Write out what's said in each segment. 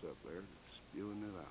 up there that's spewing it out.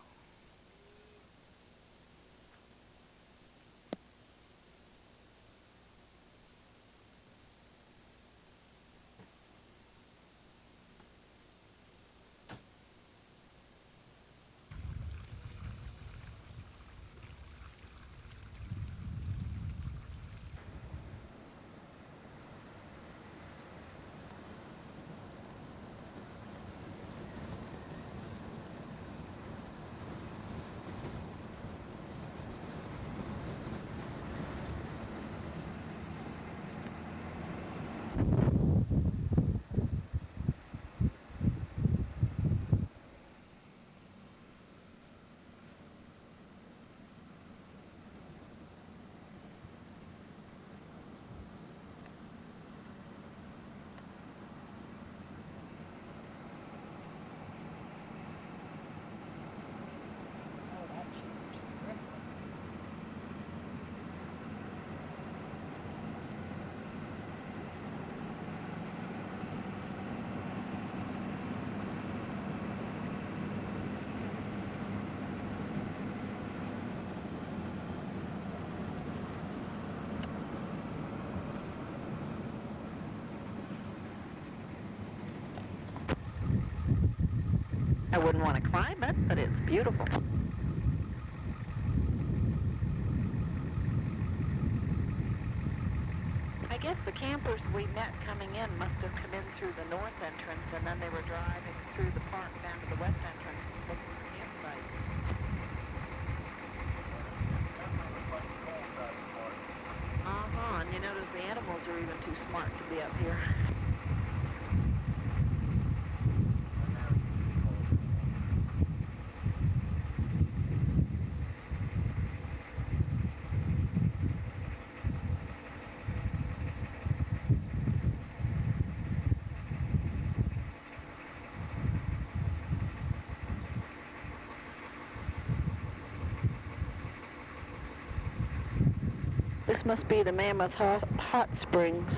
Oh, that changed quickly. I wouldn't want to climb it, but it's beautiful. I guess the campers we met coming in must have come in through the north entrance, and then they were driving through the park down to the west entrance looking for campsites. Uh-huh, and you notice the animals are even too smart to be up here. This must be the Mammoth Hot Springs.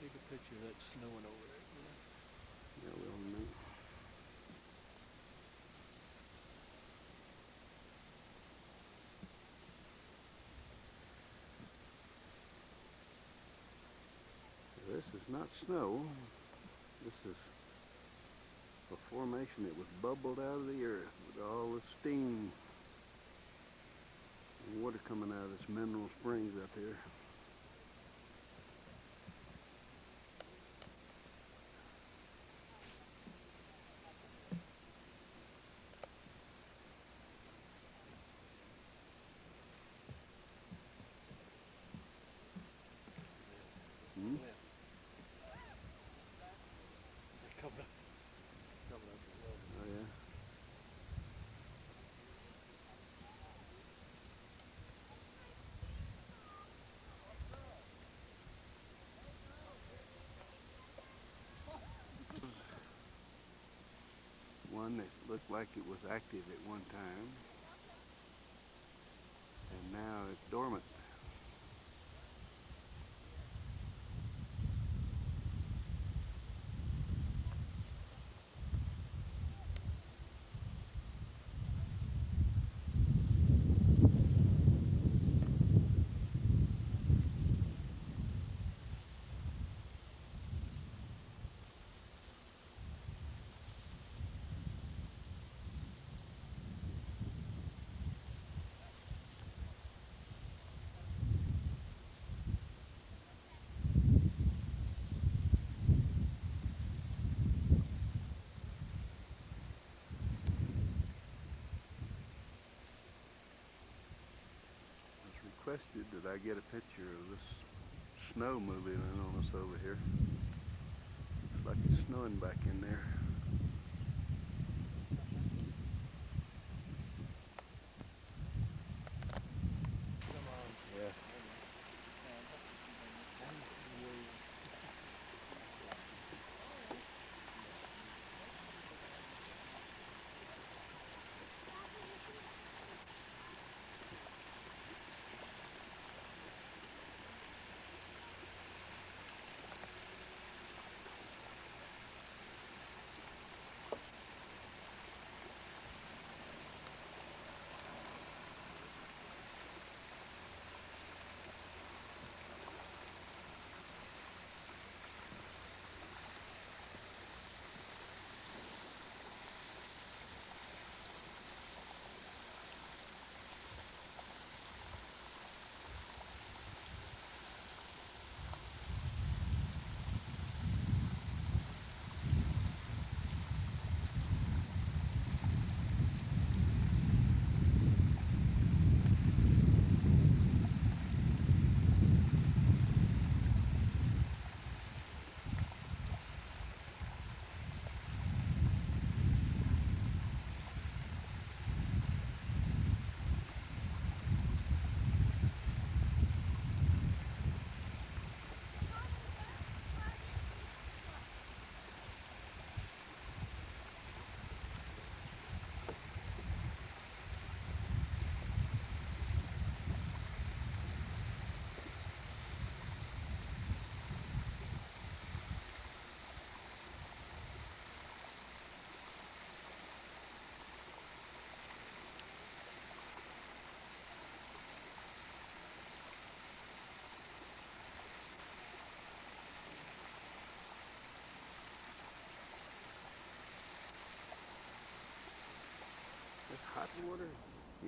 Take a picture of that snowing over there. Yeah, well, man. This is not snow. This is a formation that was bubbled out of the earth with all the steam and water coming out of this mineral springs up here. Hmm? Yeah. Coming up the road. Oh, yeah. One that looked like it was active at one time, and now it's dormant. It's requested that I get a picture of this snow moving in on us over here. Looks like it's snowing back in there.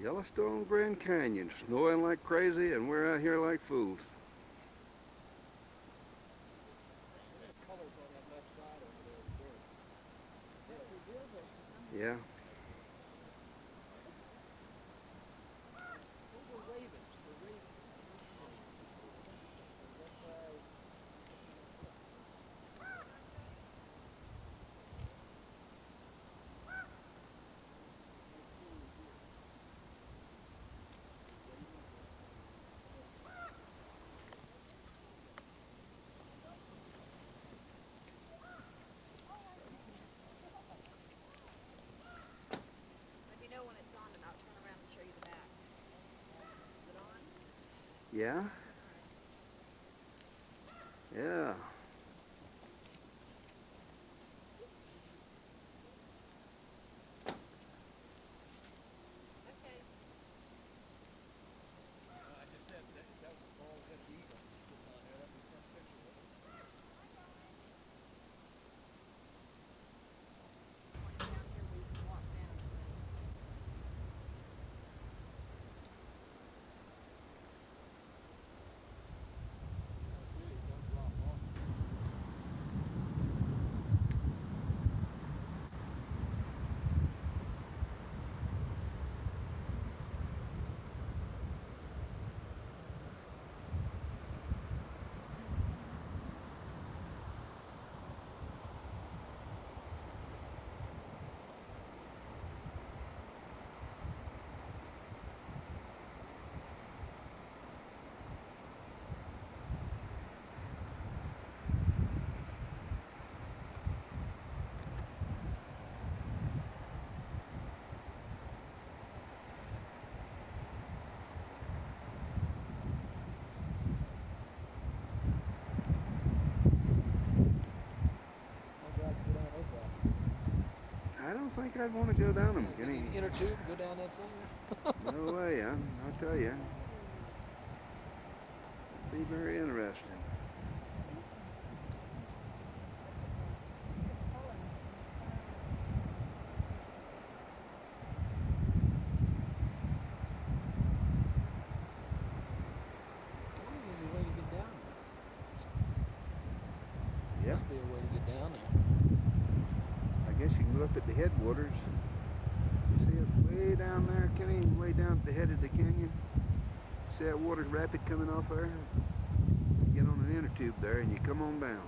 Yellowstone Grand Canyon, snowing like crazy, and we're out here like fools. Colors on that left side over there is Yeah. Those are ravens. They're ravens. Let me know when it's on and I'll turn around and show you the back. Is it on? Yeah? Yeah. Okay. I just said that was a bald-headed eagle sitting on there. That was some picture of it. Down here where you can walk down. Really don't drop off. I'm glad to get on those rocks. I don't think I'd want to go down them, Kenny. Inner tube, go down that thing. No way, I'll tell you. Be very interesting. There's a way to get down there. Yep. Must be a way to get down there. I guess you can go up at the headwaters. You see it way down there, Kenny? Way down at the head of the canyon. See that water rapid coming off there? You get on an inner tube there and you come on down.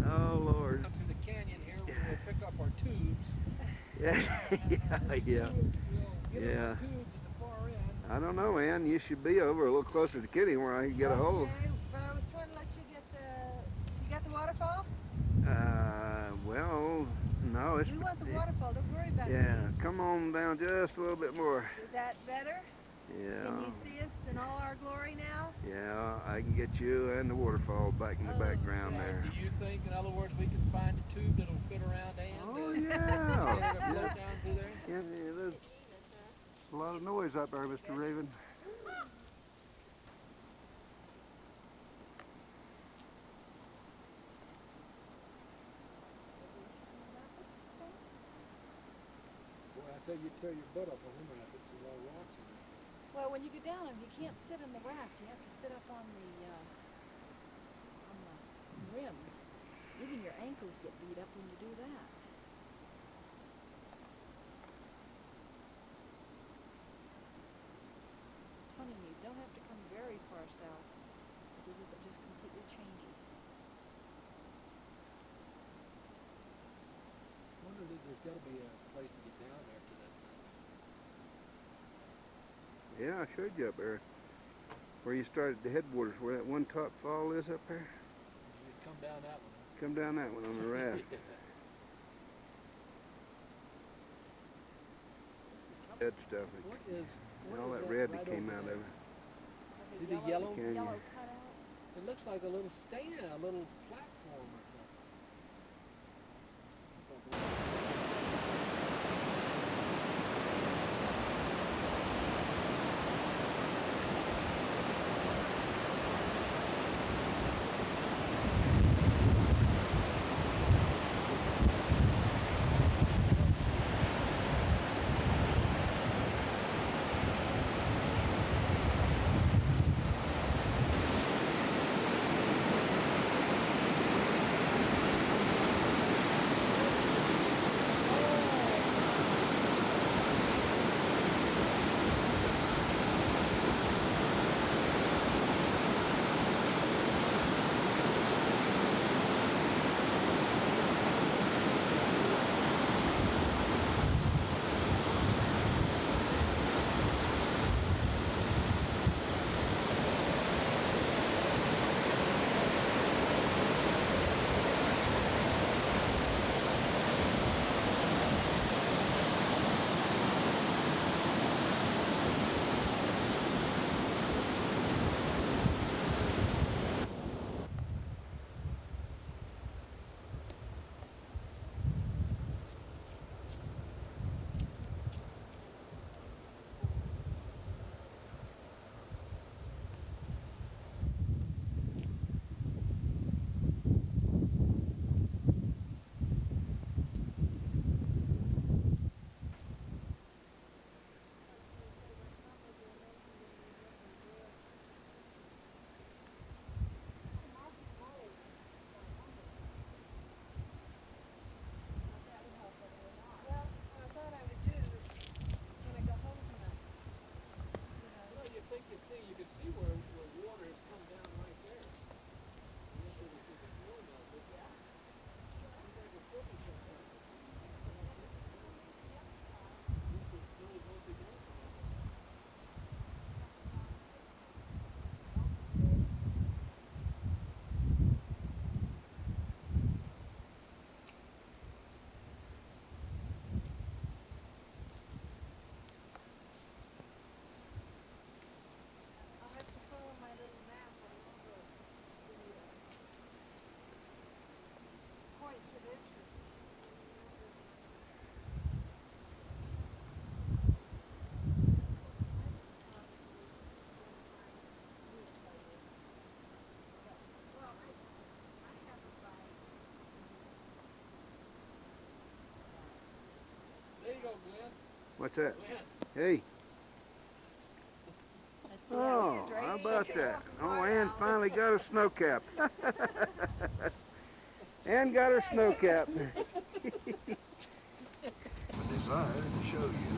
Oh, Lord. Up through the canyon here, we'll pick up our tubes. Yeah, yeah. We'll get Yeah. our tubes at the far end. I don't know, Ann. You should be over a little closer to Kenny where I can get a hold. Okay, but I was trying to let you get you got the waterfall? Well, no, it's... We want the waterfall, don't worry about Yeah, me. come on down just a little bit more. Is that better? Yeah. Can you see us in all our glory now? Yeah, I can get you and the waterfall back in the Oh, background yeah. there. Do you think, in other words, we can find a tube that'll fit around Ann? Oh, Get yeah. her to float down through there? Yeah, there's a lot of noise out there, Mr. Raven. Boy, I tell you, tear your butt up on them rapids. There's a lot of rocks in there. Well, when you go down them, you can't sit in the raft. You have to sit up on the rim. Even your ankles get beat up when you do that. Telling you, you don't have to come very far south because it just completely changes. I wonder if there's got to be a place to get down there to that thing. Yeah, I showed you up there. Where you started the headwaters, where that one top fall is up there. You just come down that one. Come down that one on the raft. That stuff. What is And all what is that red that right came over out there? of it. Have See the yellow? Canyon. Yellow cutout? It looks like a little stand, a little platform or something. What's that? Hey. Let's see how Oh, straight how you about can that? walk the Oh, bar Ann out. finally got a snow cap. Ann got her snow cap. I desired to show you